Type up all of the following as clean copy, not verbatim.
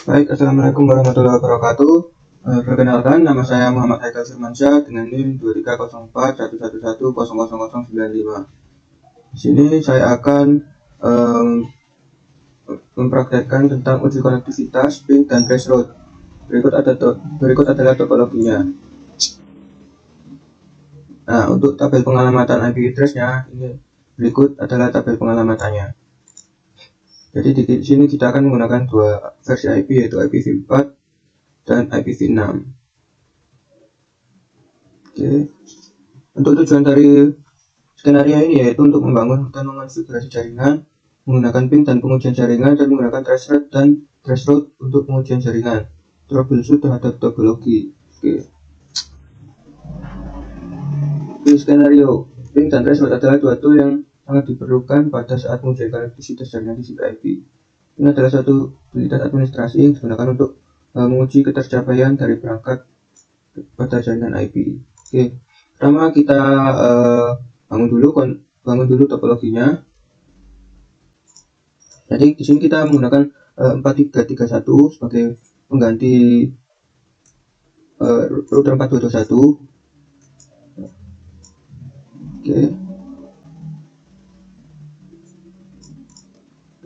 Baik, assalamualaikum warahmatullahi wabarakatuh. Perkenalkan, nama saya Muhammad Haikal Firmansyah dengan NIM 230411100095. Di sini saya akan mempraktekkan tentang uji konektivitas ping dan threshold. Berikut adalah topologinya. Nah, untuk tabel pengalamatan IP address-nya, ini berikut adalah tabel pengalamannya. Jadi di sini kita akan menggunakan dua versi IP, yaitu IPv4 dan IPv6. Oke. Untuk tujuan dari skenario ini yaitu untuk membangun dan mengonfigurasi jaringan menggunakan ping dan pengujian jaringan dan menggunakan threshold untuk pengujian jaringan, troubleshoot terhadap topologi. Oke. Di skenario, ping dan threshold adalah dua tool yang sangat diperlukan pada saat menguji konektivitas jaringan TCP IP. Ini adalah suatu utilitas administrasi yang digunakan untuk menguji ketercapaian dari perangkat pada jaringan IP. Oke, pertama kita bangun dulu topologinya. Jadi di sini kita menggunakan 4331 sebagai pengganti router 4221. Oke.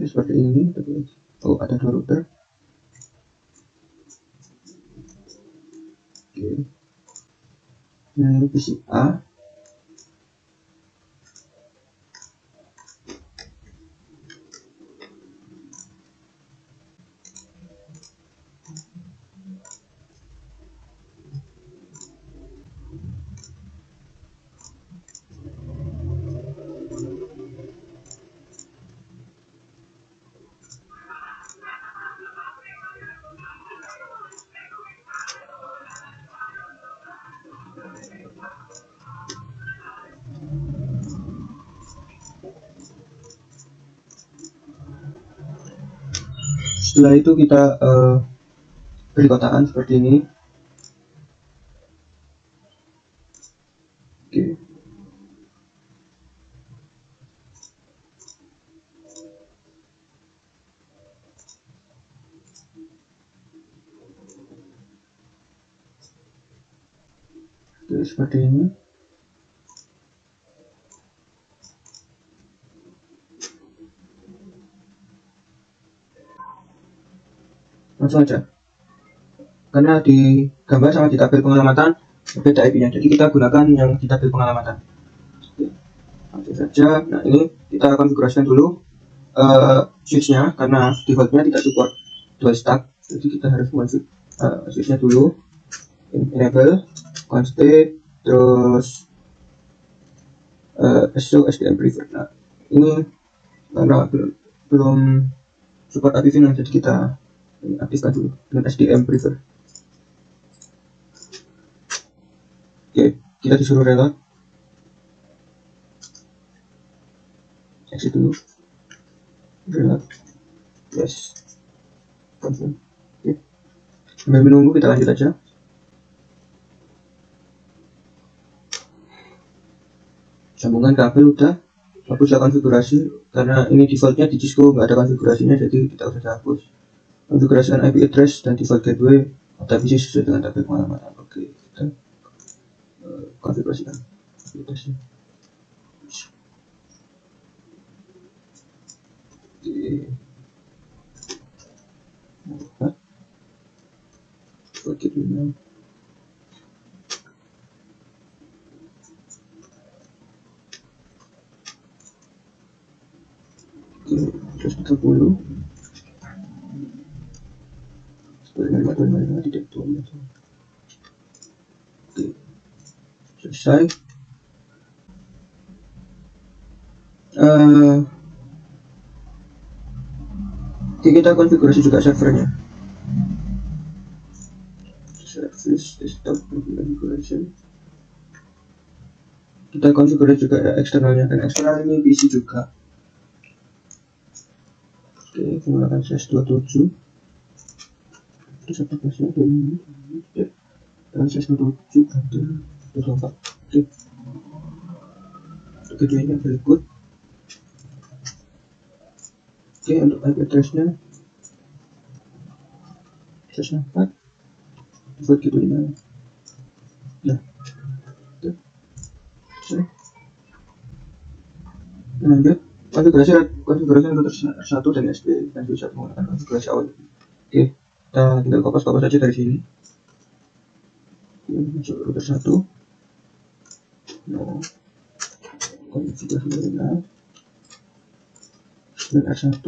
Seperti ini. Oh, ada dua router. Oke. Nah, ini PC A. Setelah itu kita beri kotaan seperti ini. Oke. Oke, seperti ini. Langsung aja. Karena di gambar sama di tabel pengalamatan berbeda IP-nya, jadi kita gunakan yang di tabel pengalamatan. Oke, langsung saja. Nah, ini kita konfigurasikan dulu switch-nya, karena default-nya tidak support dual stack, jadi kita harus mengonfig switch-nya dulu. Enable, constate, terus show SDM preferred. Nah, ini karena belum support IPv6, jadi kita aktifkan dulu dengan SDM preferred. Oke, kita disuruh reload. Exit dulu. Reload. Yes. Confirm. Oke. Sambil menunggu kita lanjut aja. Sambungan kabel udah. Hapuslah konfigurasi karena ini defaultnya di Cisco nggak ada konfigurasinya, jadi kita udah hapus. Konfigurasikan IP address dan default gateway atau PC sesuai dengan tabel pengalamatan. Oke, kita konfigurasikan IP addressnya. Oke. Oke, 130 9525 tidak tuh. Oke, selesai. Oke, kita konfigurasi juga servernya. Service desktop configuration. Kita konfigurasi juga eksternalnya, dan eksternal ini PC juga. Oke, menggunakan CS27. Terus aplikasinya ada ini, dan CS27 ada 24. Oke, untuk keduanya berikut. Oke, untuk IP address-nya 104 default gateway-nya. Nah, itu selesai. Lanjut konfigurasi router 1 dan SP dan bisa menggunakan konfigurasi awal. Oke, kita tinggal kopas aja dari sini. Masuk router 1. No. Konfigurasi dari R1.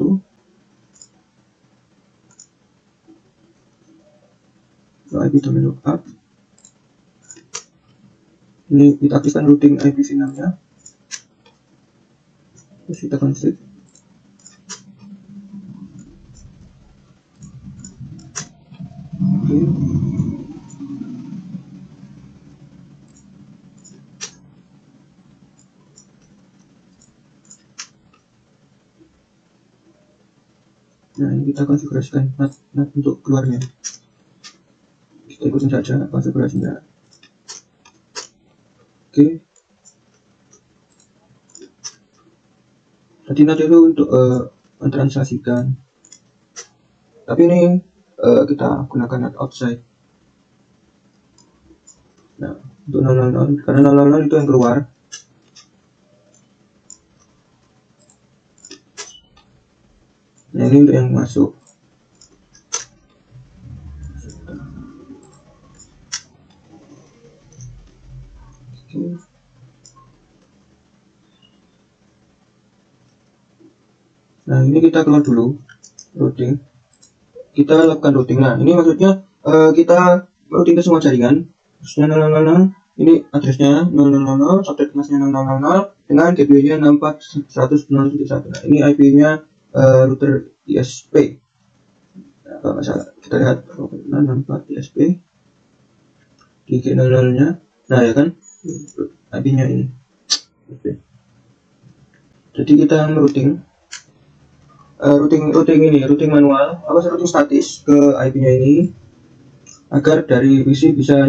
IP domain lookup. Ini kita aktifkan routing IPv6 nya. Terus kita config. Oke. Nah, ini kita konfigurasikan NAT untuk keluarnya. Kita ikutin saja konfigurasinya. Oke. Tadi NAT itu untuk mentranslasikan. Tapi ini kita gunakan NAT outside. Nah, untuk 000 karena 000 itu yang keluar. Nah, ini untuk yang masuk. Nah, ini kita keluar dulu routing. Kita lakukan routing. Nah, ini maksudnya kita routing ke semua jaringan. Terusnya 000, ini addressnya 000, subnet masknya 000 dengan gateway-nya 64.100.0.1. Nah, ini IP-nya router ISP. Nah, kalau misalnya kita lihat 64 ISP di G00-nya. Nah, ya kan, IP-nya ini. Jadi kita routing routing manual, routing statis ke IP-nya ini agar dari PC bisa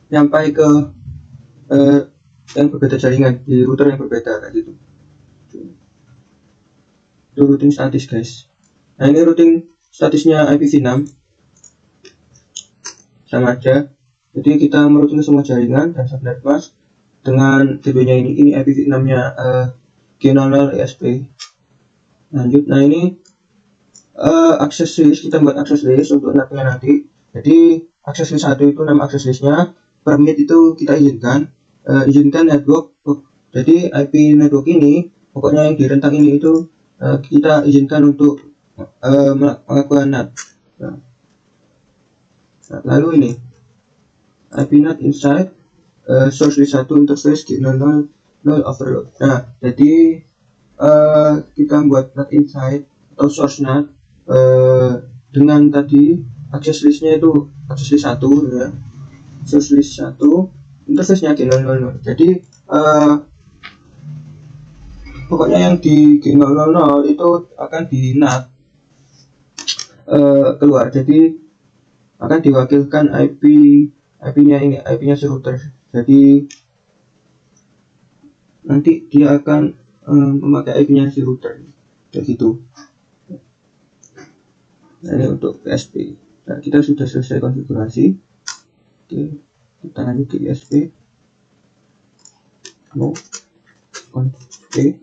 nyampai ke yang berbeda jaringan di router yang berbeda kayak gitu. Itu routing statis, guys. Nah, ini routing statisnya IPv6 sama aja. Jadi kita merouting semua jaringan dan subnet mask dengan gateway-nya ini IPv6-nya G00 ESP. Lanjut, nah ini access list, kita buat access list untuk NAT-nya nanti. Jadi access list 1 itu nama access listnya, permit itu kita izinkan network. Jadi IP network ini pokoknya yang di rentang ini itu kita izinkan untuk melakukan NAT. Nah, lalu ini IP NAT inside source list 1 interface G00 overload. Nah, jadi kita buat NAT inside atau source NAT dengan tadi access listnya itu access list 1 ya, source list 1 interface-nya G00. Jadi pokoknya yang di G00 itu akan di NAT keluar, jadi akan diwakilkan IP-nya ini, IP-nya si router. Jadi nanti dia akan memakai IP-nya si router kayak gitu. Nah, ini untuk PSP. Nah, kita sudah selesai konfigurasi. Oke, kita lanjut ke ISP. No config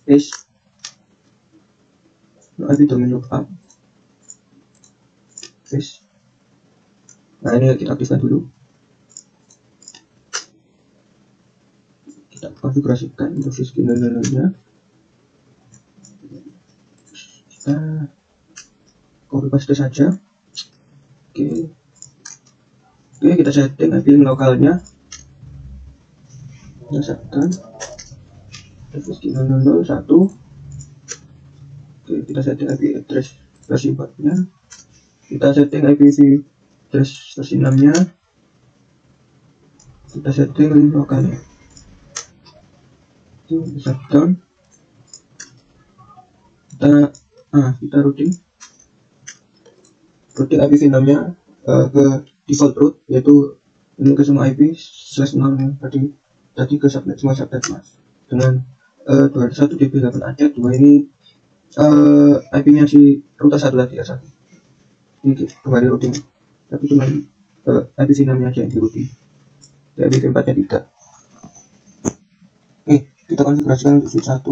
paste no IP domain lookup paste. Nah, ini kita aktifkan dulu. Kita konfigurasikan interface G00-nya. Kita copy paste saja. Oke, kita setting IP lokalnya. Kita setting interface G00 1. Oke, kita setting IP address versi 4-nya. Kita setting IPv address versi 6-nya. Kita setting lokalnya. Shutdown. Kita routing IPv6-nya ke default route, yaitu ini ke semua IP/0 tadi ke subnet, semua subnet mas dengan 201 db 8 aja. 2 ini IP-nya si router 1 tadi ya, satu ini kembali routing, tapi cuma IP sinamnya aja yang di routing, jadi IP 4 nya tidak. Oke, kita konfigurasikan untuk switch 1.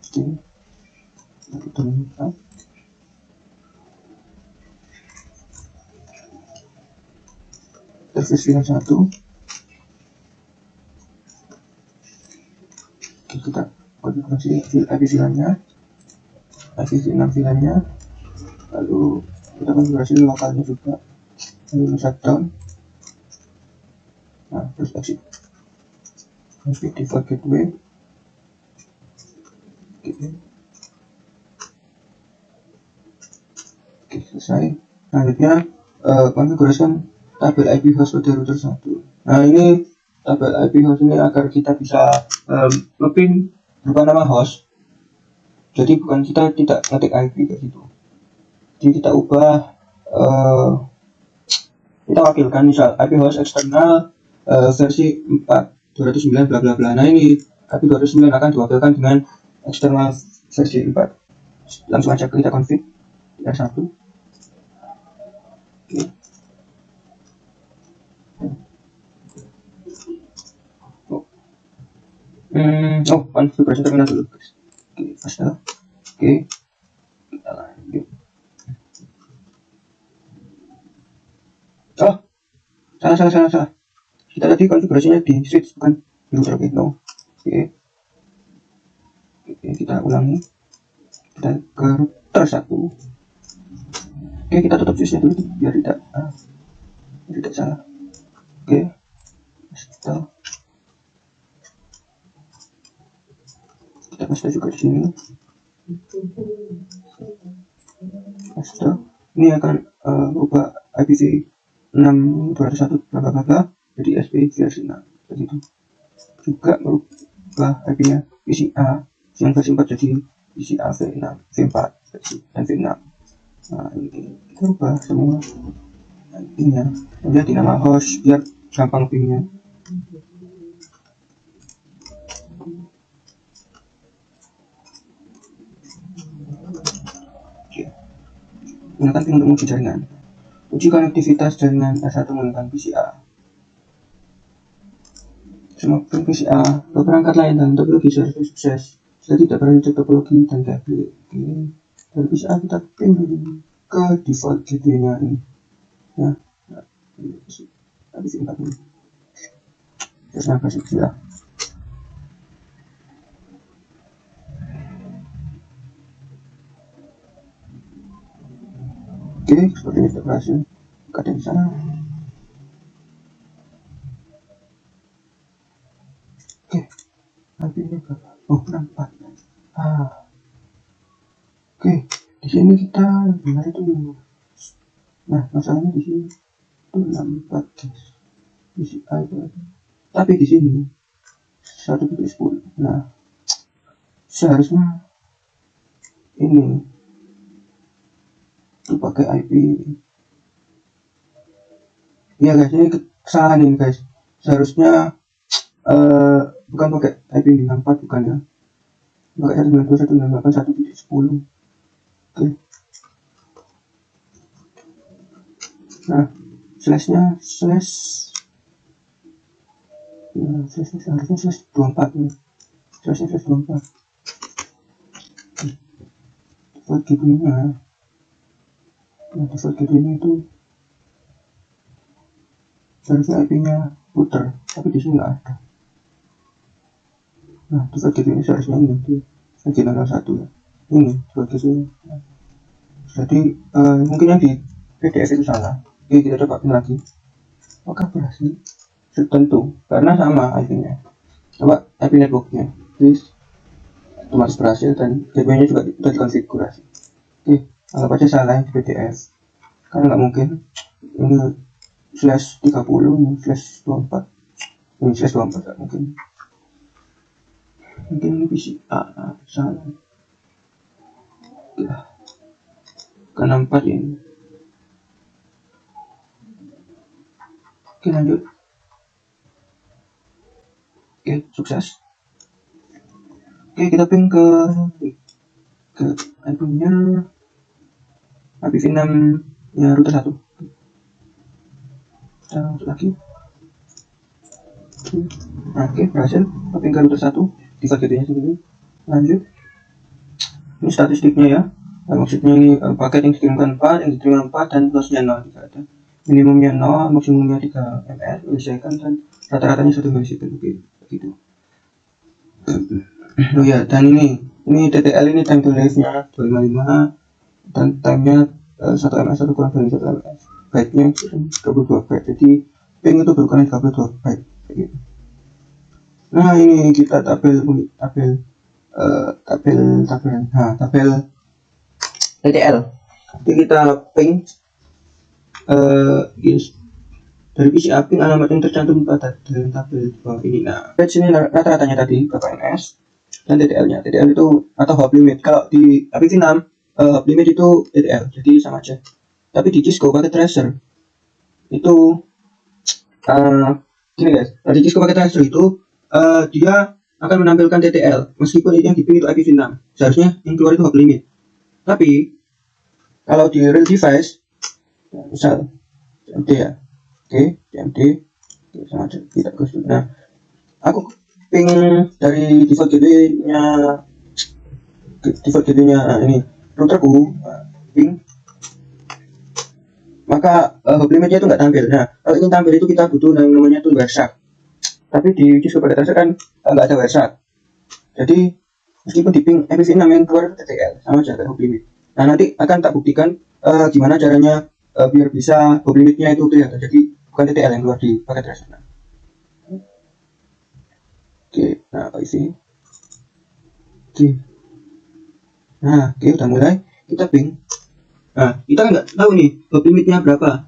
Oke, kita lihat interface VLAN 1. Oke, kita konfigurasi IP VLAN-nya, IP6 VLAN-nya, lalu kita konfigurasi lokalnya juga, lalu shutdown, nah terus exit, exit default gateway. Oke, selesai. Selanjutnya konfigurasikan tabel IP host pada router 1. Nah, ini tabel IP host ini agar kita bisa nge-pin berupa nama host. Jadi bukan kita tidak ngetik IP kayak gitu. Jadi kita ubah, kita wakilkan misal IP host eksternal versi 4 209 bla bla bla. Nah, ini IP 209 akan diwakilkan dengan eksternal versi 4. Langsung aja kita config R1. Konfigurasi terminal dulu guys. Oke, install. Oke, kita lanjut. Oh, salah. Kita tadi konfigurasinya di switch bukan di router. Oke, no. Oke, kita ulangi. Kita ke router 1. Oke, kita tutup switchnya dulu biar tidak salah. Oke, install. Kita paste juga di sini. Paste. Ini akan berubah IPv6 201 bla bla bla jadi SP versi 6 begitu. Juga merubah IP-nya PCA yang versi 4 jadi PCA V6, V4 versi dan V6. Nah, ini kita ubah semua IP-nya menjadi nama host biar gampang pilihnya. Gunakan pin untuk menguji jaringan. Uji konektivitas jaringan R1 menggunakan PCA. Semua pin PCA ke perangkat lain dan topologi service sukses. Jika tidak berada di topologi dan gateway, dari PCA kita pin dulu ke default gateway-nya ini. Ya, habis 4 ini. Terus nambah ya. Oke, seperti ini berhasil. Ada di sana. Oke, nanti ini berapa? Oh, 64. Oke, di sini kita benar itu. Nah, masalahnya di sini itu 64 guys. PCI itu. Tapi di sini 1.10. Nah, seharusnya ini itu pakai IP. Ya guys, ini kesalahan ini guys. Seharusnya bukan pakai IP 64, bukan ya. Pakai 192.168.1.10. Oke. Nah, slashnya seharusnya slash 24 nih. Slashnya slash 24. Default gateway-nya. Nah, default gateway-nya itu seharusnya IP-nya router, tapi di sini nggak ada. Nah, default gateway-nya seharusnya ini di regional 1 ya. Ini default gateway. Jadi mungkin yang di PDF itu salah. Oke, kita coba pin lagi. Apakah berhasil? Tentu, karena sama IP-nya. Coba IP network-nya, please. Otomatis berhasil dan gateway-nya juga sudah dikonfigurasi. Oke, anggap aja salah di PDF. Karena nggak mungkin ini slash 30, ini slash 24. Ini slash 24 nggak mungkin. Mungkin ini PCA salah. Ya. Karena 4 ini. Oke, lanjut. Oke, sukses. Oke, kita ping ke IP-nya IPv6 ya router 1. Kita lanjut lagi. Nah, oke, berhasil ping ke router 1. Default gateway-nya segini. Lanjut. Ini statistiknya ya. Maksudnya ini paket yang dikirimkan 4, yang diterima 4, dan lossnya 0 jika ada. Minimumnya 0, maksimumnya 3 ms, menyelesaikan, dan rata-ratanya 1 milisekund. Oke, begitu. Oh ya, dan ini TTL ini time to live-nya 255, dan time-nya 1 ms atau kurang dari 1 ms. Byte-nya 32 byte, jadi ping itu berukuran 32 byte. Begitu. Nah, ini kita tabel TTL. Jadi kita ping dari PCA ping alamat yang tercantum pada dalam tabel bawah ini. Nah, sini rata-ratanya tadi berapa ms dan TTL-nya. TTL itu atau hop limit. Kalau di IPv6 hop limit itu TTL, jadi sama aja. Tapi di Cisco paket tracer itu gini guys. Di Cisco paket tracer itu dia akan menampilkan TTL meskipun itu yang diping itu IPv6. Seharusnya yang keluar itu hop limit. Tapi kalau di real device misal CMD ya, oke, CMD sama aja kita terus. Nah, aku ping dari default gateway-nya ini routerku ping, maka hop limitnya itu nggak tampil. Nah, kalau ingin tampil itu kita butuh namanya itu WireShark. Tapi di Cisco paket tracer kan nggak ada WireShark. Jadi meskipun di ping IPv6 yang keluar TTL sama aja kayak hop limit. Nah, nanti akan tak buktikan gimana caranya biar bisa hop limitnya itu kelihatan. Jadi bukan TTL yang keluar di paket tracer. Oke, nah apa isi? Oke. Nah, oke, udah mulai. Kita ping. Nah, kita nggak tahu nih hop limitnya berapa.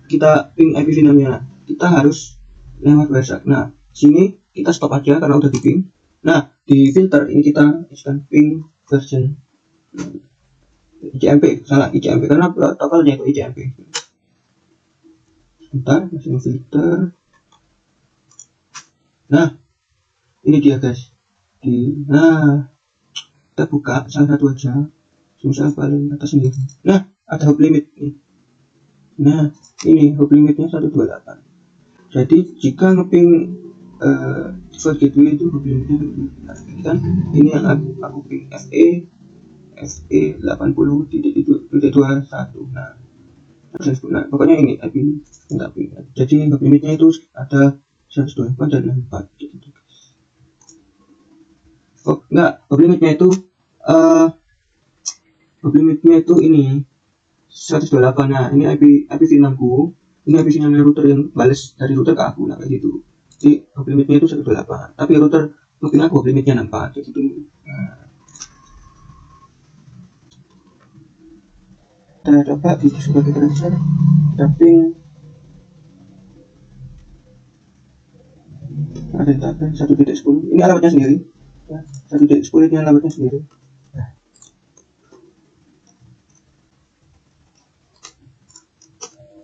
Kita ping IPv6-nya. Kita harus lewat WireShark. Nah, sini kita stop aja karena udah di ping. Nah, di filter ini kita isikan ping version ICMP, salah ICMP karena protokolnya itu ICMP. Sebentar, masih filter. Nah, ini dia guys. Nah, kita buka salah satu aja, misal paling atas ini. Nah, ada hop limit nih. Nah, ini hop limitnya 128. Jadi jika ngeping default gateway itu hop limitnya kan ini yang aku ping FE 80.21. Nah, pokoknya ini IP enggak ping. Jadi hop limitnya itu ada 128 dan 4 gitu guys. Oh, enggak, hop limitnya itu ini 128. Nah, ini IPv6 ku. Ini IPv6 router yang balas dari router ke aku, nah kayak gitu. Jadi hop limitnya itu 128. Tapi router mungkin aku hop limitnya 64 kayak gitu. Nah, kita coba di sebagai tracer kita ping ada di tabel 1.10. Ini alamatnya sendiri ya, 1.10 ini alamatnya sendiri. Nah.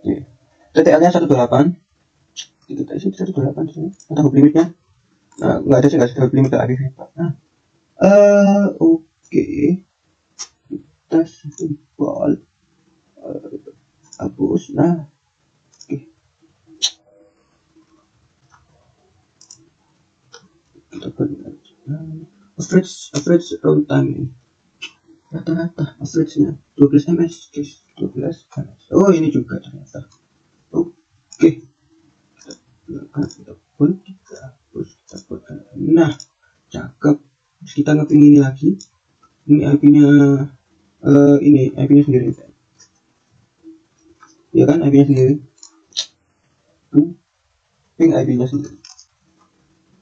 Oke. TTL-nya 128. Kita isi 128 di sini. Ada hop limitnya. Nah, nggak ada sih, nggak ada hop limit ke IPv4. Nah, oke. Kita simpel hapus. Nah, oke. Kita beri average runtime ini. Rata-rata average-nya 12 ms, guys. 12 ms. Oh, ini juga ternyata. Oke. Kita hapus. Nah, cakep. Terus kita ngeping ini lagi. Ini IP-nya IP-nya sendiri. Ya kan, IP-nya sendiri. Ping IP-nya sendiri.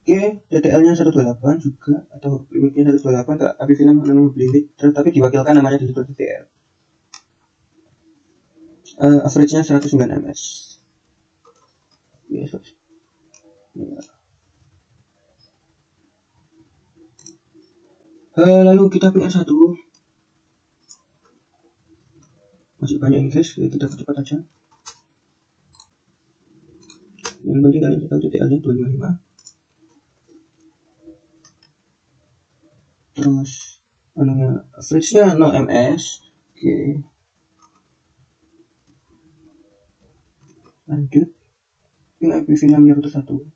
Oke, TTL-nya 128 juga, atau limitnya 128 ke IPv6 hop limit, tapi diwakilkan namanya di situ TTL. Average-nya 109 ms. Yes, ya. Lalu kita ping R1. Masih banyak guys, kita cepat aja. Yang penting kalian tahu TTL-nya 255. terus anunya average-nya 0 ms. Oke, lanjut ping IPv6 nya router 1.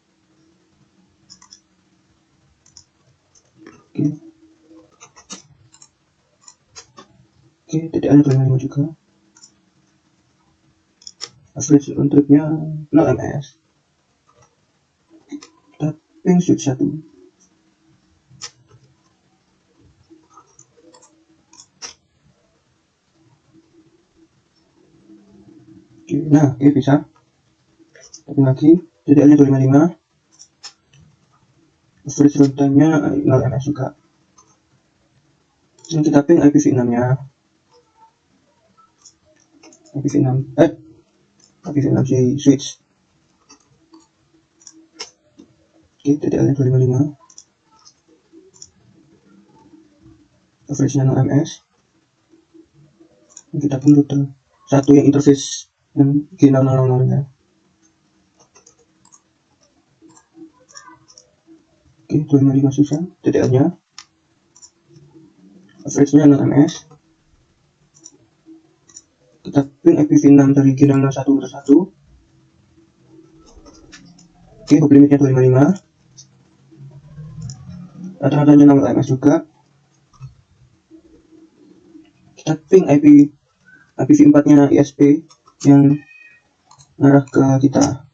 Oke, TDA-nya 25 juga. Average round trip-nya 0 ms. Kita ping switch 1. Oke, nah, oke bisa. Tapi lagi, TDA-nya 255. Average round time-nya 0 ms juga. Ini kita ping IPv6-nya. IPv6 si switch. Oke, TDA-nya 255. Average-nya 0 ms. Ini kita ping router 1 yang interface yang G0000-nya. Oke, 255 susah. TDA-nya. Average-nya 0 ms. Kita ping IPv6 dari G001 router 1. Oke, hub limitnya 255. Rata-ratanya 0 ms juga. Kita ping IPv4-nya ISP yang ngarah ke kita.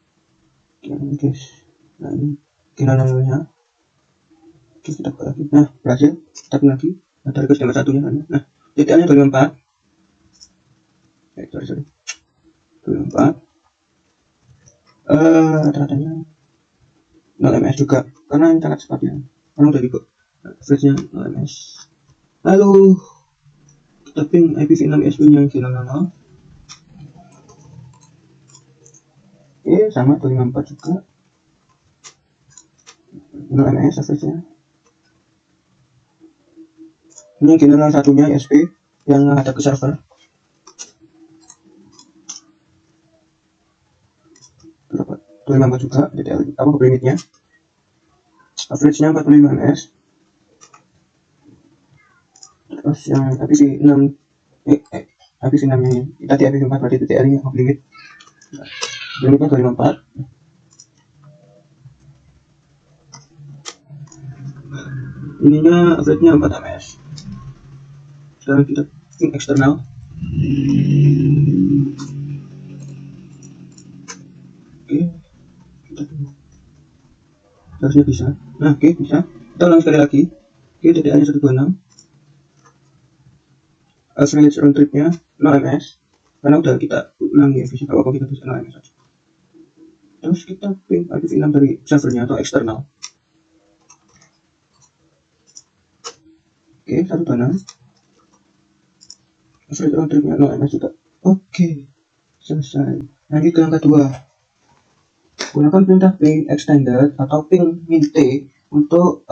Oke, guys. Nah, ini G00-nya. Oke, kita buka lagi. Nah, berhasil. Kita ping lagi. Ada request gambar satunya kan. Nah, TTL-nya 254. Sorry. 254. Rata-ratanya 0 ms juga. Karena ini sangat cepat ya. Karena udah dibuat. Average-nya 0 ms. Lalu kita ping IPv6 ISP-nya G00. Oke, sama 254 juga. 0 ms average-nya. Ini G01-nya ISP yang ada ke server. Berapa? 254 juga detail apa limitnya. Average-nya 45 ms. Terus yang IPv6 nya tadi IPv4 berarti TTL nya limit. Limitnya 254. Ininya average-nya 4 ms. Sekarang kita ping eksternal. Oke, kita harusnya bisa. Nah, oke, bisa. Kita ulang sekali lagi. Oke, TDA-nya 126. Average round trip-nya 0 ms. Karena udah kita ulangi ya, bisa apa kita bisa 0 ms aja. Terus kita ping IPv6 dari servernya atau eksternal. Oke, 126. Average round trip-nya 0 ms juga. Oke, selesai. Lanjut ke yang kedua. Gunakan perintah ping extended atau ping min t untuk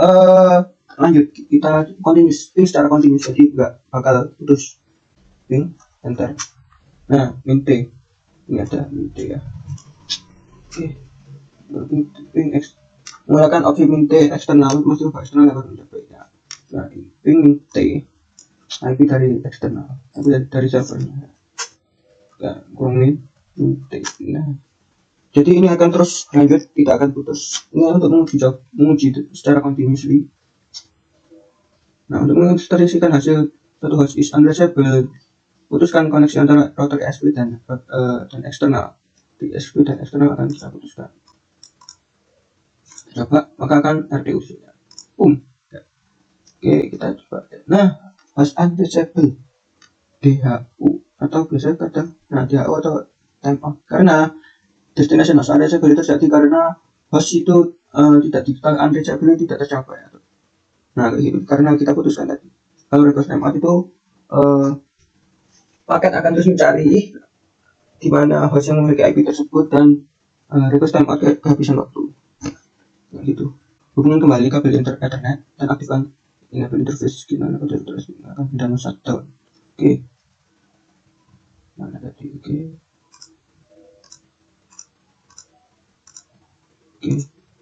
lanjut kita continuous ping secara continuous, jadi nggak bakal putus. Ping enter. Nah, min t ini ada min t ya. Oke, ping menggunakan opsi min t eksternal, masih eksternal dapat mencapai ya. Nah, ping min t IP dari eksternal, IP dari servernya. Ya, kurang min t. Nah, jadi ini akan terus lanjut, tidak akan putus. Ini untuk menguji secara continuously. Nah, untuk menginstruksikan hasil satu host is unreachable, putuskan koneksi antara router ISP dan eksternal. Di ISP dan eksternal akan kita putuskan. Coba, maka akan RTUC. Ya. Oke, kita coba. Nah, host unreachable DHU atau biasa kadang DHU atau timeout, karena destination host unreachable itu terjadi karena host itu unreachable tidak tercapai. Nah, gitu, karena kita putuskan tadi. Kalau request timeout itu paket akan terus mencari di mana host yang memiliki IP tersebut dan request timeout kehabisan waktu. Nah, gitu. Hubungin kembali kabel Ethernet dan aktifkan enable interface gimana pada terus akan pindah shutdown. Oke. Mana tadi? Oke.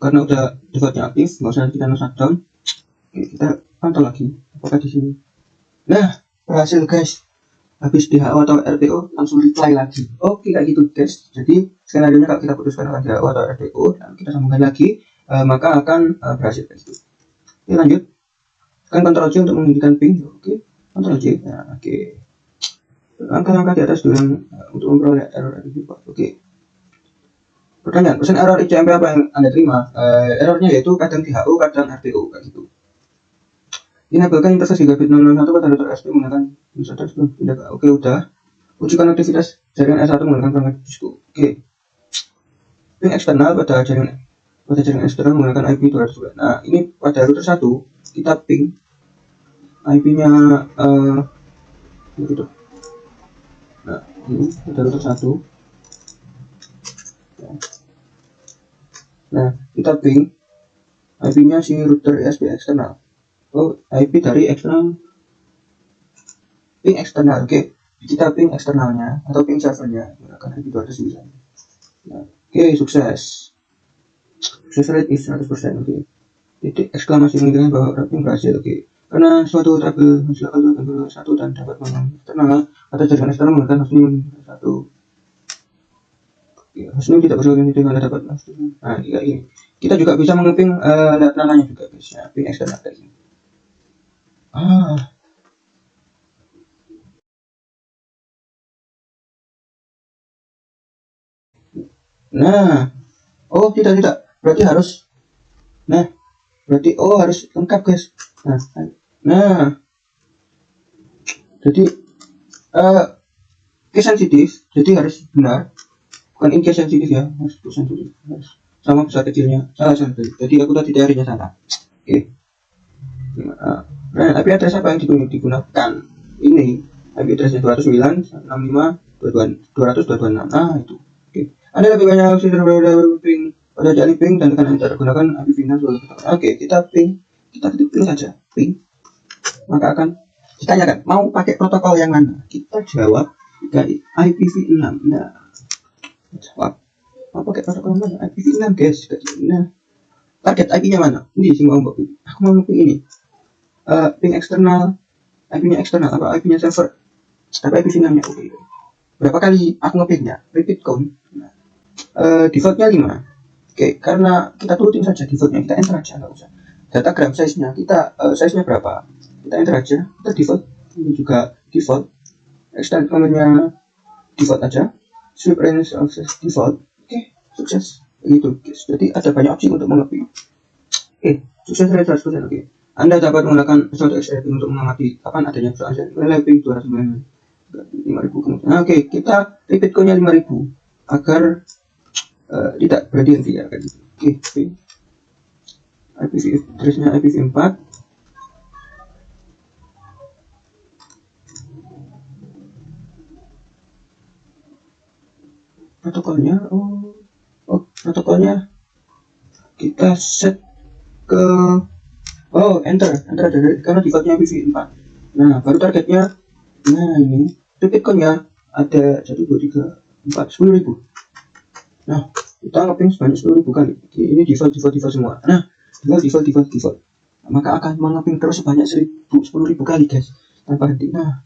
Karena udah defaultnya aktif, nggak usah kita shutdown. Oke, kita pantau lagi apakah di sini. Nah, berhasil guys. Habis DHO atau RTO langsung reply lagi. Oke, kayak gitu guys. Jadi skenario kalau kita putuskan akan DHO atau RTO dan kita sambungkan lagi, maka akan berhasil guys. Oke, lanjut. Tekan Ctrl J untuk menghentikan ping. Oke, Ctrl J. Nah, oke. Langkah-langkah di atas dengan untuk memperoleh error report. Oke. Pertanyaan, pesan error ICMP apa yang Anda terima? Errornya yaitu kadang DHO, kadang RTO kayak gitu. Enablekan interface gigabit 001 pada router SP menggunakan misalnya sebelum pindah. Oke, udah. Wujudkan aktivitas jaringan S1 menggunakan perangkat Cisco. Oke. Ping eksternal pada jaringan eksternal menggunakan IP 202. Nah, ini pada router 1 kita ping IP-nya gitu. Nah, ini pada router 1. Nah, kita ping IP-nya si router ESP eksternal. Oh, IP dari eksternal, ping eksternal. Oke, kita ping eksternalnya atau ping servernya menggunakan IP 209. Nah, oke, sukses. Success rate is 100%. Oke. Titik eksklamasi menunjukkan bahwa wrapping berhasil. Oke. Karena suatu tabel hasil tabel 1 dan dapat menang eksternal atau jaringan eksternal menggunakan hostname 1. Hostname tidak berhubungan dengan dapat. Nah, ini. Kita juga bisa mengeping lihat namanya juga guys. Ya, ping eksternal kayak gini. Nah, oh tidak, berarti harus. Nah, berarti harus lengkap guys. Nah, jadi case sensitif, jadi harus benar. Bukan in case sensitif ya, harus sensitif. Sama besar kecilnya salah. Jadi aku tadi teorinya salah. Oke. Nah, IP address apa yang digunakan? Ini IP addressnya 209.165.200.226. Nah, itu. Oke. Ada lebih banyak opsi ping pada jari ping dan tekan enter. Gunakan IP final. Oke, kita ping. Kita ketik ping saja. Ping. Maka akan ditanyakan mau pakai protokol yang mana. Kita jawab dari IPv6. Nah, jawab mau pakai protokol mana? IPv6 guys. Nah, target IP-nya mana? Ini sih mau aku mau ping ini. Ping eksternal, IP-nya eksternal apa IP-nya server, tapi IPv6-nya oke. Berapa kali aku ngepingnya? Repeat count. Nah, defaultnya 5. Oke, karena kita turutin saja defaultnya, kita enter aja, nggak usah. Datagram size-nya kita size-nya berapa? Kita enter aja. Kita default, ini juga default. Extend command-nya default aja. Sweep range access default. Oke, sukses. Begitu guys. Jadi ada banyak opsi untuk mengeping. Oke, sukses rate 100%. Oke. Anda dapat menggunakan suatu extracting untuk mengamati kapan adanya persoalan nilai ping 205.000 kemudian. Oke, kita repeat code-nya 5.000 agar tidak berhenti ya kayak gitu. Oke, IPv address-nya IPv4. Protokolnya protokolnya kita set ke enter aja karena defaultnya IPv4. Nah, baru targetnya. Nah, ini repeat code-nya ada 1 2 3 4 10.000. Nah, kita ngeping sebanyak 10.000 kali. Ini default semua. Nah, default. Nah, maka akan mengeping terus sebanyak 10.000 kali guys tanpa henti. Nah,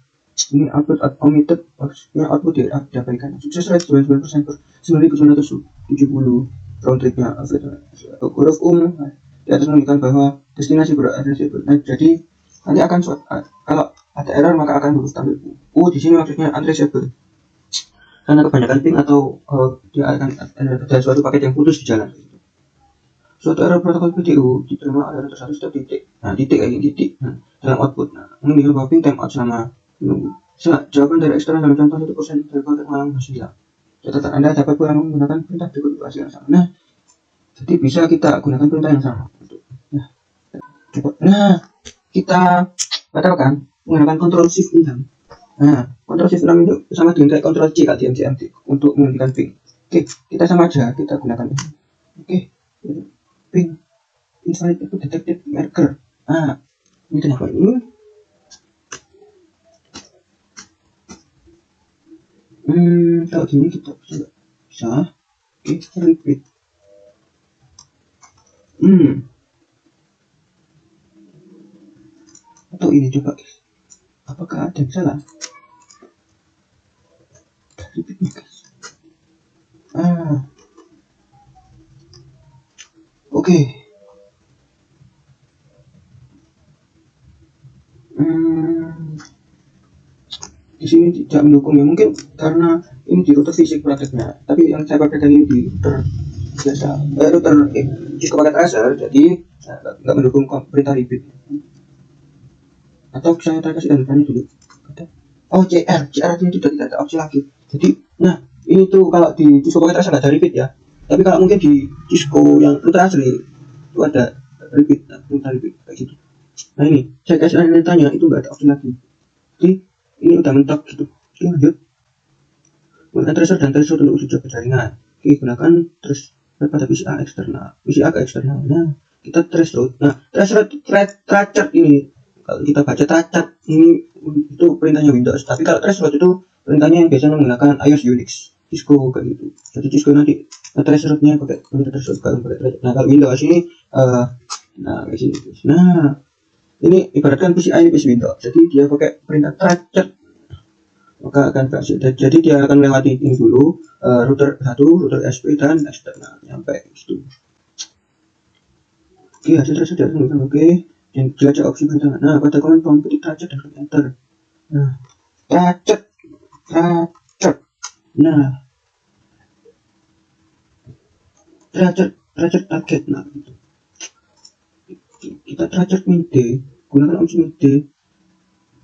ini output omitted, maksudnya output diabaikan. Sukses rate 99% per 9.970 round tripnya. Huruf di atas menunjukkan bahwa destinasi berada di situ. Nah, jadi nanti akan kalau ada error maka akan huruf tampil di sini maksudnya untraceable karena kebanyakan ping atau dia akan ada suatu paket yang putus di jalan. Suatu error protokol PDU diterima oleh router 1 setiap titik. Nah, titik kayak gini titik. Nah, dalam output. Nah, menunjukkan bahwa ping timeout selama menunggu. Jawaban dari eksternal dalam contoh 1% dari kontak malam masih hilang. Catatan Anda dapat pulang menggunakan perintah berikut untuk hasil yang sama. Nah, jadi bisa kita gunakan perintah yang sama. Nah, kita batalkan menggunakan Ctrl Shift 6. Nah, Ctrl Shift 6 itu sama dengan kayak Ctrl C kalau di MCMT untuk menghentikan ping. Oke, kita sama aja, kita gunakan ini. Oke, ping invalid itu detected marker. Nah, ini kenapa ini? Kalau gini kita bisa. Oke, repeat. Atau ini coba guys, apakah ada yang salah? Repeat nih guys. Oke. Di sini tidak mendukung ya, mungkin karena ini di router fisik prakteknya, tapi yang saya pakai ini di router biasa, router Cisco paket tracer, jadi nggak mendukung perintah repeat. Atau saya kasih tanda dulu. Oh, CR ini sudah tidak ada opsi lagi. Jadi, nah ini tuh kalau di Cisco paket tracer nggak ada repeat ya, tapi kalau mungkin di Cisco yang router asli itu ada repeat, perintah repeat kayak gitu. Nah ini saya kasih tanya itu nggak ada opsi lagi. Jadi ini udah mentok gitu. Oke, lanjut. Gunakan tracer dan threshold untuk uji coba jaringan. Oke, gunakan threshold pada PCA eksternal. PCA ke eksternal. Nah, kita threshold. Nah, threshold ini kalau kita baca threshold ini itu perintahnya Windows. Tapi kalau threshold itu perintahnya yang biasanya menggunakan iOS Unix, Cisco kayak gitu. Jadi Cisco nanti thresholdnya pakai threshold kalau pakai threshold. Nah, kalau Windows ini nah kayak sini. Nah, ini ibaratkan PCI ini PC Windows. Jadi dia pakai perintah threshold, maka akan berhasil. Jadi dia akan melewati ini dulu, router 1, router SP dan eksternal sampai situ. Oke, hasil tersebut sudah oke. Dan jelajah opsi perintah. Nah, pada command prompt ketik threshold dan klik enter. Nah, threshold. Nah, threshold target. Nah, gitu. Kita threshold min D, gunakan opsi min D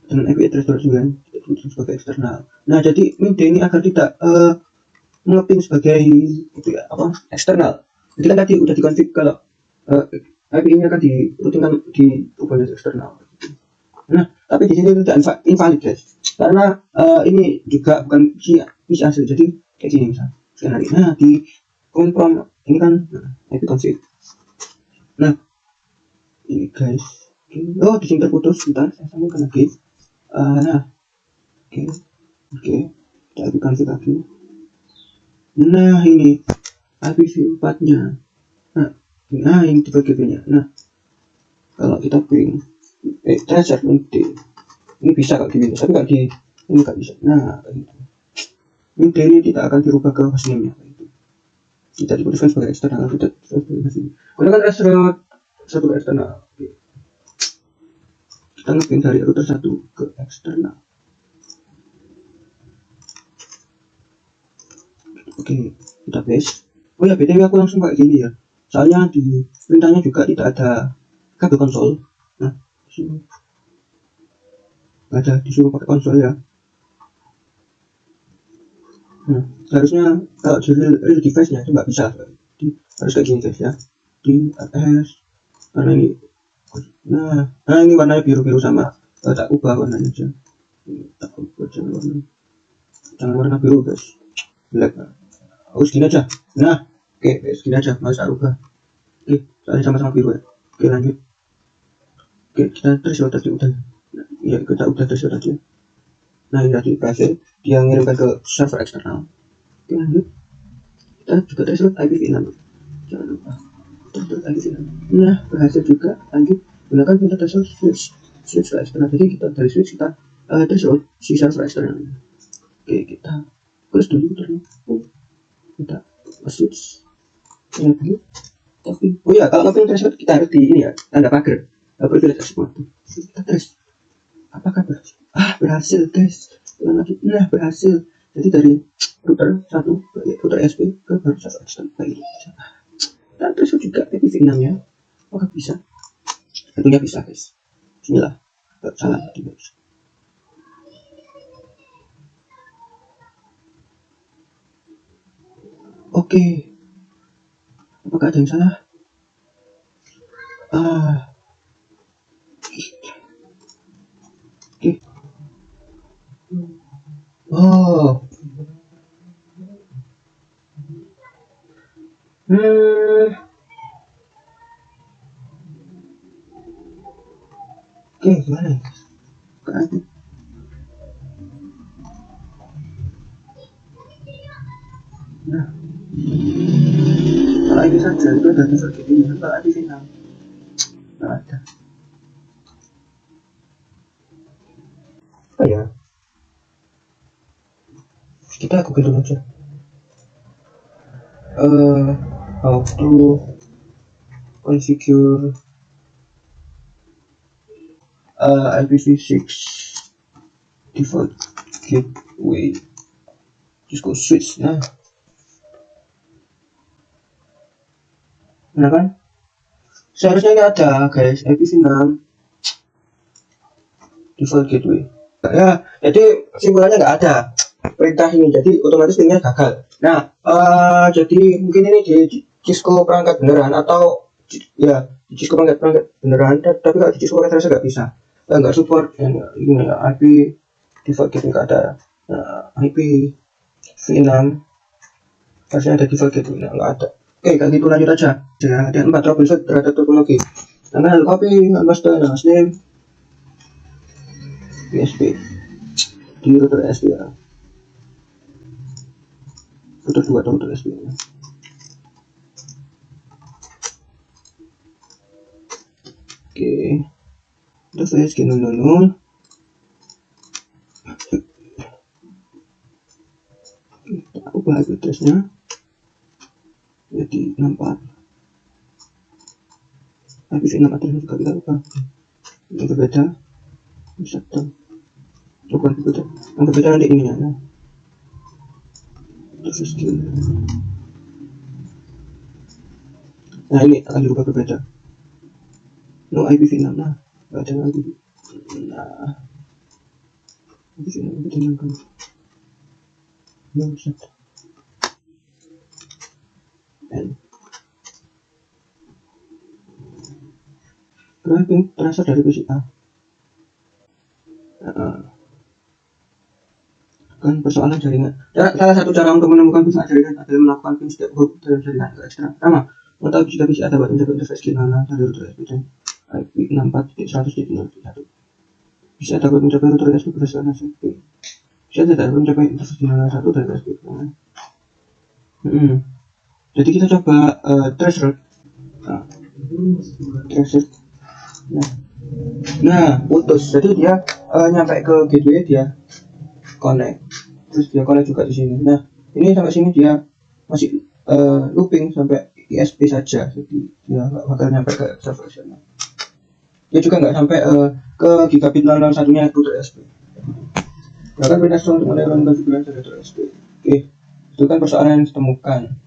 dengan IP address 299 sebagai eksternal. Nah, jadi min D ini agar tidak ngepin sebagai itu ya, apa, eksternal. Jadi kan tadi udah dikonfig kalau IP ini akan dirutinkan di ubahnya eksternal. Nah, tapi di sini tidak invalid guys, karena ini juga bukan PC asli. Jadi kayak gini misalnya. Nah, di command prompt ini kan IP config. Nah, ini guys. Oh, di sini terputus. Sebentar, saya sambungkan lagi. Nah, oke, kita IP config lagi. Nah, ini IPv4 nya. Nah ini tipe GB-nya. Nah, kalau kita ping threshold min D, ini bisa kalau di Windows, tapi kalau di ini nggak bisa. Nah, kayak gitu. Min D ini tidak akan dirubah ke hostname-nya kayak gitu. Kita dibutuhkan sebagai eksternal. Kita gunakan threshold 1 ke eksternal. Kita ngepin dari router 1 ke eksternal. Oke, kita paste. Oh ya, BTW aku langsung kayak gini ya. Soalnya di perintahnya juga tidak ada kabel konsol. Nah, nggak ada, disuruh pakai konsol ya. Nah, seharusnya kalau di real device nya itu nggak bisa. Jadi, harus kayak gini guys ya. Di RS karena ini. Nah ini warnanya biru sama. Tak ubah warnanya aja. Tak ubah jangan warna biru guys. Black. Segini aja. Nah, oke, segini aja. Nggak usah ubah. Oke, soalnya sama-sama biru ya. Oke, lanjut. Oke, kita threshold tadi udah. Ya, kita udah threshold tadi. Nah, ini tadi berhasil. Dia ngirimkan ke server eksternal. Oke, lanjut. Kita juga threshold IPv6. Jangan lupa. Threshold IPv6. Nah, berhasil juga. Lanjut. Gunakan pintu threshold switch ke eksternal. Jadi kita dari switch kita threshold si server eksternal. Oke, kita close dulu terus. Kita switch. Tapi oh ya, kalau ngapin threshold kita harus di ini ya, tanda pagar privilege export. Kita tes apakah berhasil. Berhasil guys. Nah, berhasil. Jadi dari router 1 router SP ke baru server eksternal kayak gitu. Dan threshold juga IPv6 nya. Apakah bisa? Tentunya bisa guys. Bismillah. Salah tadi guys. Oke. Apakah ada yang salah? Oke. Oh. Oke, gimana ya? Nah, kalau ini saja itu ada seperti ini. Kalau IPv6 nggak ada. ya, kita google dulu aja. How to configure IPv6 default gateway. Just go switch. Nah kan seharusnya ini ada guys, IPv6 default gateway ya. Jadi simpulannya nggak ada perintah ini, jadi otomatis linknya gagal. Nah jadi mungkin ini di Cisco perangkat beneran, atau ya di Cisco perangkat beneran, tapi kalau di Cisco perangkat nggak bisa, nggak support ini ya, IP default gateway nggak ada. Nah, IPv6 harusnya ada default gateway, nggak ada. Oke, kayak gitu, lanjut aja. Ada 4 troubleshoot terhadap topologi. Nah, copy master name USB di router SD ya. Router 2 atau router SD ya. Oke, interface ke 000. Kita ubah IP address-nya jadi 64. IPv6 address juga kita ubah yang berbeda, bisa tuh coba berbeda, yang berbeda nanti ini ya. Nah ini akan dirubah berbeda. No IPv6, nah nggak ada lagi. Nah IPv6 kita nyangkan no set N. Kenapa terasa dari PCA? Kan persoalan jaringan. Salah satu cara untuk menemukan persoalan jaringan adalah melakukan pin step hop dalam jaringan ekstra. Pertama, mengetahui jika PCA dapat mencapai interface gimana dari router SP dan IP 64.100.0.1. PCA dapat mencapai router SP berdasarkan hasil pin. PCA tidak dapat mencapai interface gimana 1 dari SP. Jadi kita coba traceroute. Traceroute. Nah, putus. Jadi dia nyampe ke gateway, dia connect, terus dia connect juga di sini. Nah, ini sampai sini dia masih looping sampai ISP saja, jadi dia nggak bakal nyampe ke server sana. Dia juga nggak sampai ke gigabit 001-nya router SP. Bahkan beda untuk menerapkan konfigurasi router SP. Oke, itu kan persoalan yang ditemukan.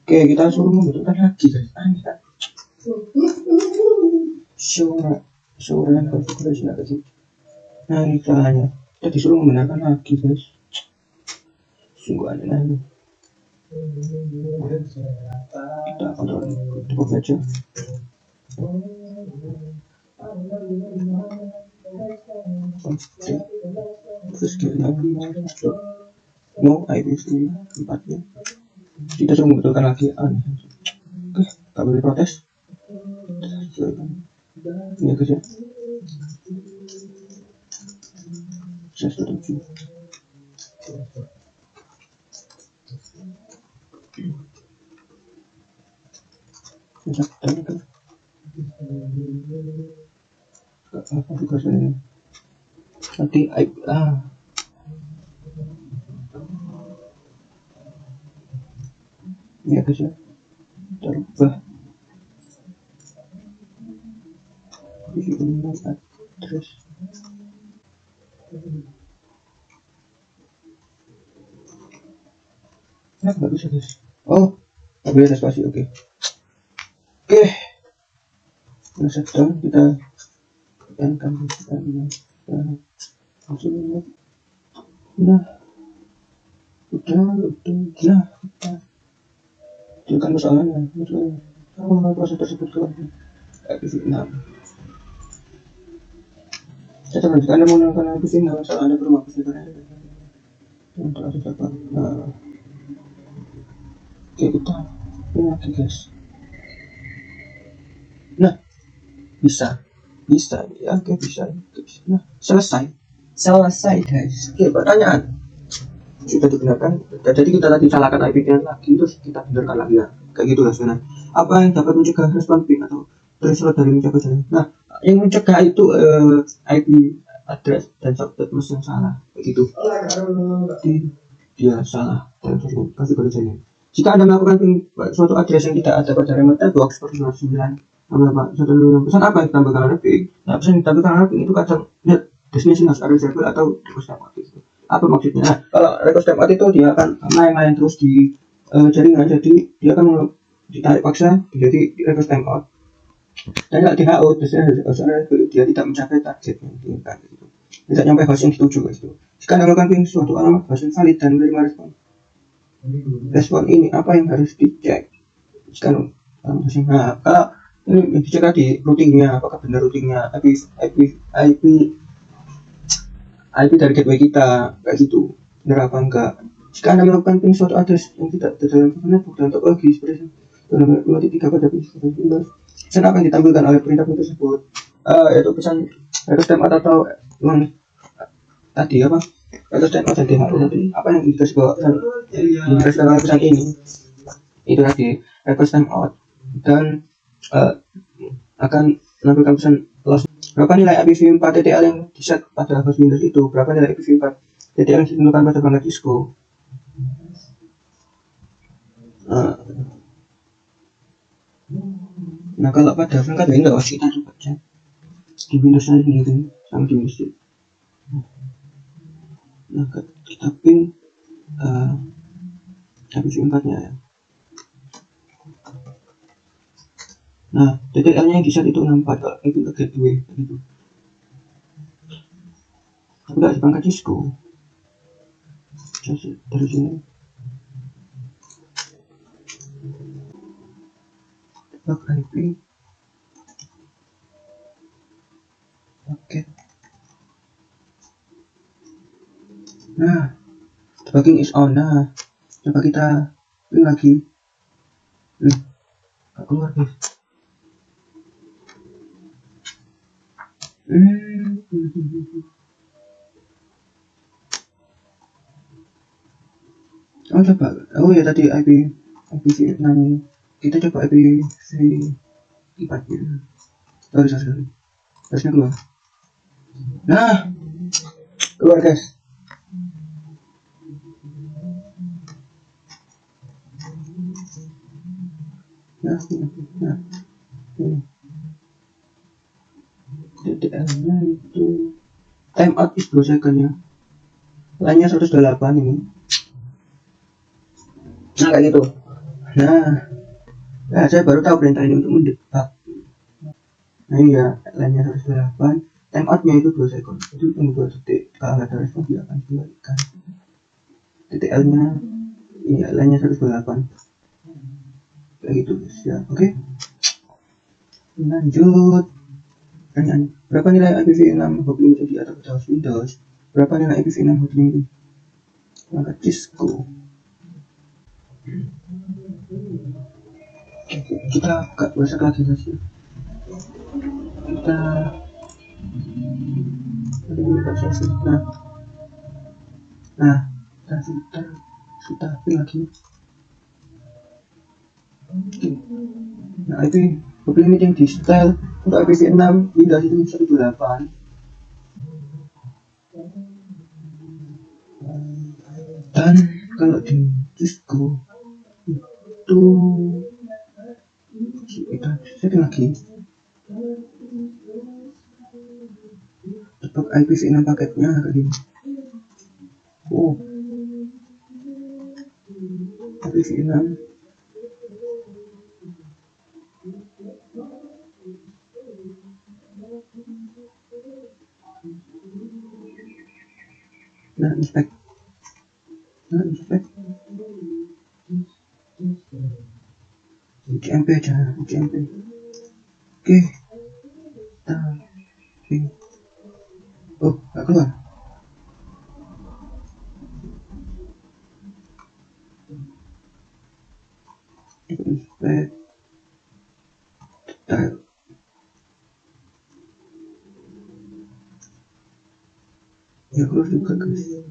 Oke, kita suruh membutuhkan lagi guys. Aneh kan? Show konfigurasi apa sih? Nah ini caranya. Kita disuruh membenarkan lagi guys. Sungguh aneh. Kita kontrol cukup aja. Terus kita no IPv4 nya. Kita coba membetulkan lagi. Oke, tak boleh protes. Ini guys ya. Saya setuju. Nanti ini guys ya, kita rubah address. Nggak bisa guys. Oh, nggak boleh ada spasi. Oke. Nah, setting kita tekankan nah udah kita tekan persoalannya. Proses tersebut ke IPv6. Saya coba jika Anda menggunakan IPv6 asal Anda perlu mengaksesnya untuk akses server. Nah, oke, kita ini lagi guys. Nah, bisa ya, oke bisa. Nah, selesai guys. Oke, pertanyaan sudah digunakan, jadi kita tadi salahkan IP-nya lagi, terus kita benarkan lagi ya, kayak gitu guys. Nah, apa yang dapat mencegah respon ping atau threshold dari mencapai jaringan? Nah, yang mencegah itu IP address dan subjek mesin salah begitu. Jadi dia salah dalam konfigurasinya. Jika Anda melakukan suatu address yang tidak ada pada remote box seperti 9 pesan apa yang ditambahkan oleh ping. Nah, pesan yang ditambahkan oleh ping itu kadang destination harus reachable atau request time out itu. Apa maksudnya? Nah, kalau request time out itu dia akan main-main terus di jaringan, jadi dia akan ditarik paksa menjadi request time out. Dan kalau di HO, dia tidak mencapai target yang diinginkan gitu. Tidak sampai host yang dituju gitu. Jika Anda melakukan ping suatu alamat host yang valid dan menerima respon ini apa yang harus dicek? Jika nah, kalau ini dicek tadi routingnya, apakah benar routingnya, IP dari gateway kita kayak gitu, benar apa enggak? Jika Anda melakukan ping suatu address yang tidak dalam network dan topologi seperti tiga pada Windows, pesan apa yang ditampilkan oleh perintah tersebut? Yaitu pesan request time out atau tadi apa? Request time out dan DHO tadi. Apa yang dikasih bawa pesan ini? Itu tadi request time out dan akan menampilkan pesan loss. Berapa nilai IPv4 TTL yang diset pada host Windows itu? Berapa nilai IPv4 TTL yang ditentukan pada perangkat Cisco? Nah, kalau pada perangkat Windows kita coba cek di Windows sendiri sama di Windows. Nah, kita pin IPv4 nya ya. Nah, TTL-nya yang di-set itu 64 kalau itu ke gateway gitu. Tapi tidak di perangkat Cisco. Dari sini. Log IP. Oke. Nah, debugging is on. Nah, coba kita pilih lagi. Gak keluar guys. Oh coba, oh ya tadi IPv6 kita coba IPv4 nya. Sorry harusnya keluar. Nah, keluar guys. Nah, ini TTL-nya itu time out is 2 second ya. Lainnya 128 ini. Nah kayak gitu. Nah, saya baru tahu perintah ini untuk mendebug. Nah iya, lainnya 128. Time out-nya itu 2 second. Itu tunggu 2 detik. Kalau nggak ada respon dia akan dikembalikan. TTL-nya ini lainnya 128. Kayak gitu guys ya. Oke. Lanjut. Pertanyaan, berapa nilai IPv6 hop limit di atas host Windows? Berapa nilai IPv6 hop limit perangkat Cisco? Kita buka WhatsApp lagi guys ya. Kita kita pilih lagi. Nah IP hop limit yang di setel untuk IPv6 Windows itu 128. Dan kalau di Cisco itu kita cek lagi tebak IPv6 paketnya kayak gini. Oh, IPv6 nah inspect UCMP aja UCMP. Oke, kita oh gak keluar. Inspect detail. Ya keluar juga guys.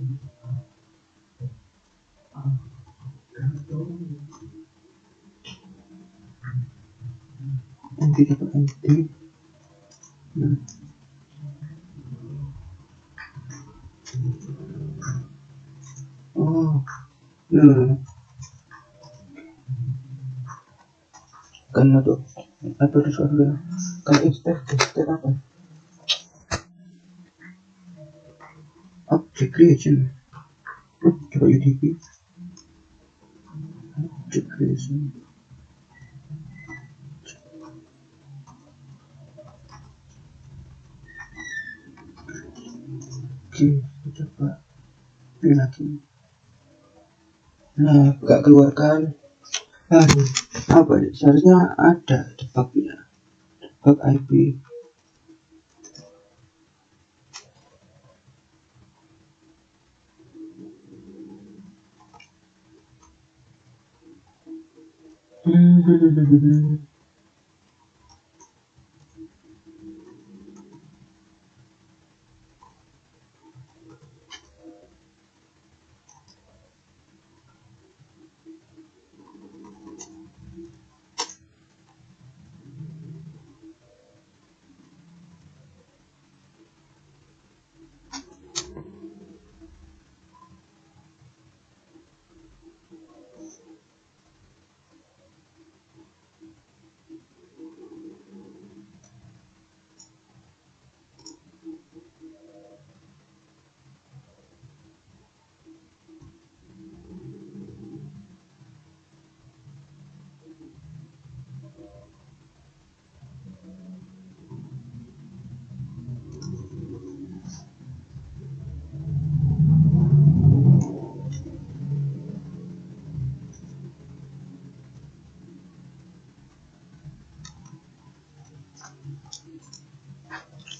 NT dapat NT. Nah, Oh, no. Karena tuh apa tuh soalnya kan instead apa object creation. Coba UDP object creation. Oke, coba pilih lagi. Nah, gak keluarkan. Aduh, apa ya? Seharusnya ada debugnya, debug IP.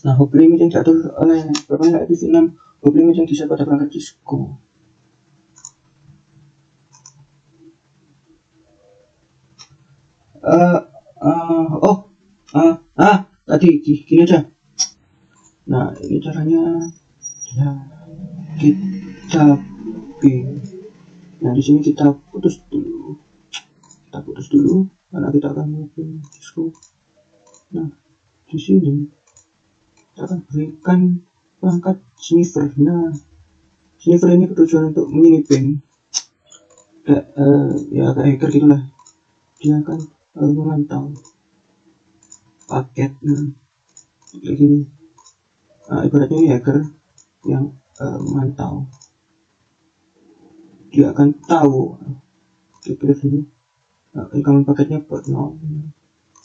Nah, hop limit yang diatur oleh Bapak Ibu 6, hop limit yang bisa pada perangkat Cisco. Tadi gini aja. Nah, ini caranya. Nah, kita pin. Nah, di sini kita putus dulu. Karena kita akan menggunakan Cisco. Nah, di sini kita akan berikan perangkat sniffer. Nah, sniffer ini bertujuan untuk menyelipin ya kayak hacker gitulah. Dia akan memantau paket. Nah, kayak gini. Nah, ibaratnya ini hacker yang memantau. Dia akan tahu kira-kira sini. Nah, rekaman paketnya buat 0.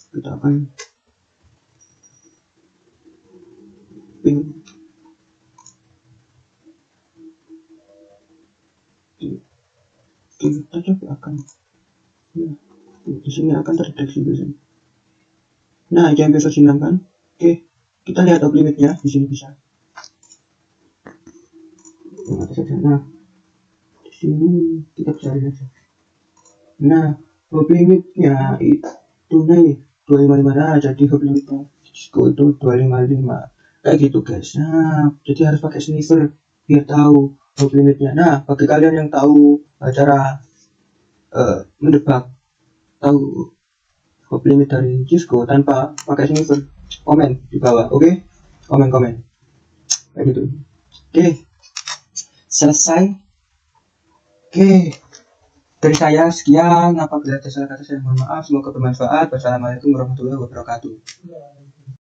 Kita akan ping. Kita coba akan ya, di sini akan terdeteksi di sini. Nah, yang versi 6 kan. Oke, kita lihat top limitnya di sini bisa. Nah, saja. Nah, di sini kita bisa lihat. Nah, top limitnya itu nih 255. Nah, jadi top limitnya Cisco itu 255 kayak gitu guys. Nah, jadi harus pakai sniffer biar tahu top limitnya. Nah, bagi kalian yang tahu cara mendebak tahu hop limit dari Cisco tanpa pakai sniffer, komen di bawah. Oke? Komen kayak gitu. Oke, selesai. Oke, dari saya sekian. Apabila ada salah kata saya mohon maaf. Semoga bermanfaat. Wassalamualaikum warahmatullahi wabarakatuh.